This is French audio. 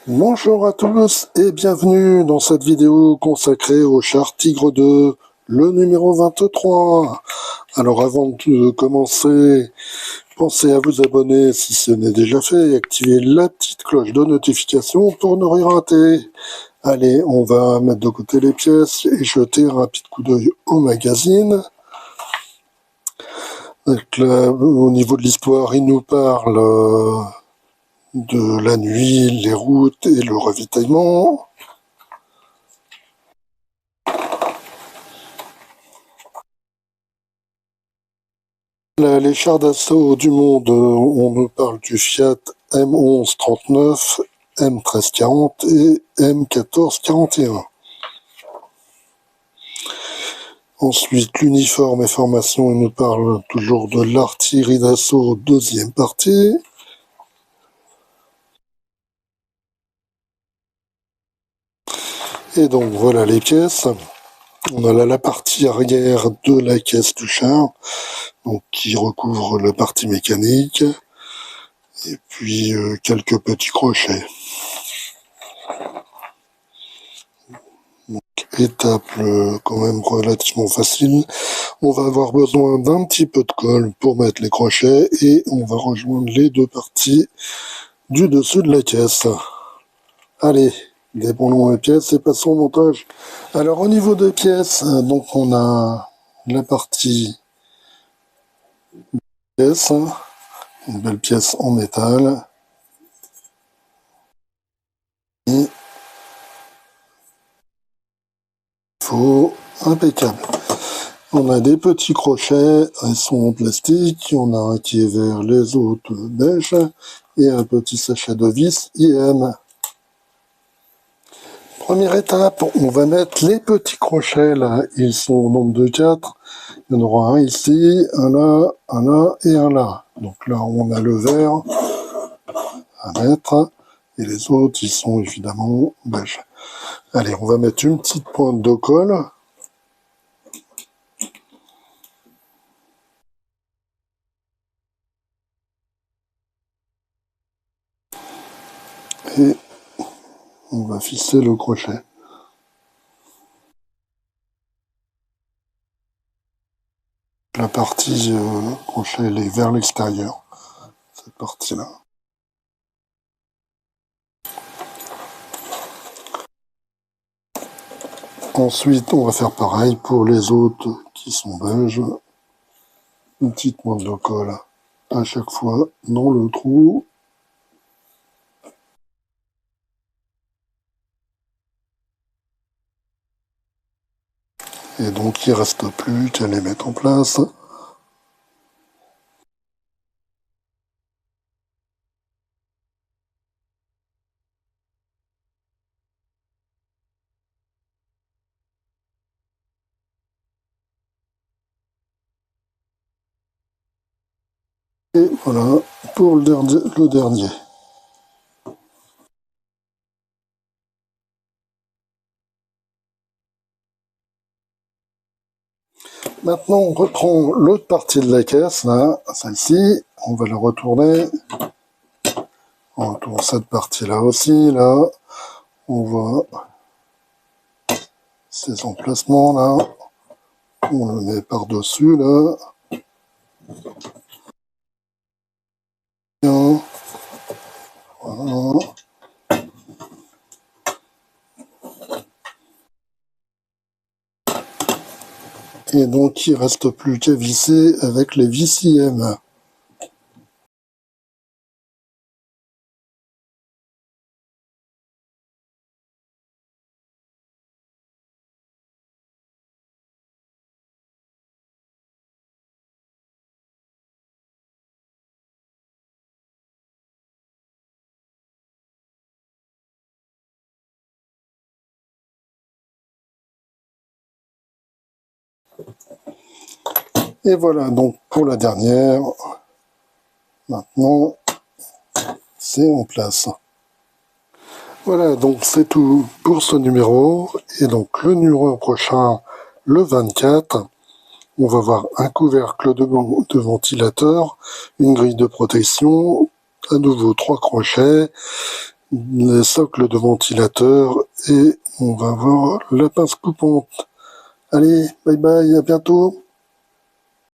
Bonjour à tous et bienvenue dans cette vidéo consacrée au char Tigre 2, le numéro 23. Alors avant de commencer, pensez à vous abonner si ce n'est déjà fait et activer la petite cloche de notification pour ne rien rater. Allez, on va mettre de côté les pièces et jeter un rapide coup d'œil au magazine. Donc là, au niveau de l'histoire, il nous parle de la nuit, les routes et le ravitaillement. Les chars d'assaut du monde, on nous parle du Fiat M1139, M1340 et M1441. Ensuite, l'uniforme et formation, il nous parle toujours de l'artillerie d'assaut, deuxième partie. Et donc voilà les pièces. On a là la partie arrière de la caisse du char, donc qui recouvre la partie mécanique, et puis quelques petits crochets. Donc, étape quand même relativement facile. On va avoir besoin d'un petit peu de colle pour mettre les crochets et on va rejoindre les deux parties du dessus de la caisse. Allez, débrouillons les pièces et passons au montage. Alors au niveau des pièces, donc on a la partie pièce, une belle pièce en métal. Et faux, impeccable. On a des petits crochets, ils sont en plastique, il y en a un qui est vert, les autres beige, et un petit sachet de vis IM. Première étape, on va mettre les petits crochets là, ils sont au nombre de 4. Il y en aura un ici, un là et un là. Donc là on a le vert à mettre, et les autres ils sont évidemment beige. Allez, on va mettre une petite pointe de colle. Et on va fisser le crochet. La partie crochet elle est vers l'extérieur, cette partie-là. Ensuite, on va faire pareil pour les autres qui sont beiges. Une petite pointe de colle à chaque fois dans le trou. Et donc, il ne reste plus qu'à les mettre en place. Et voilà pour le dernier. Maintenant, on reprend l'autre partie de la caisse, là, celle-ci. On va la retourner. On retourne cette partie-là aussi, là. On voit ces emplacements, là. On le met par-dessus, là. Bien. Voilà. Et donc, il ne reste plus qu'à visser avec les vis IM. Et voilà donc pour la dernière. Maintenant, c'est en place. Voilà, donc c'est tout pour ce numéro. Et donc le numéro prochain, le 24, on va voir un couvercle de ventilateur, une grille de protection, à nouveau 3 crochets, les socles de ventilateur et on va voir la pince coupante. Allez, bye bye, à bientôt.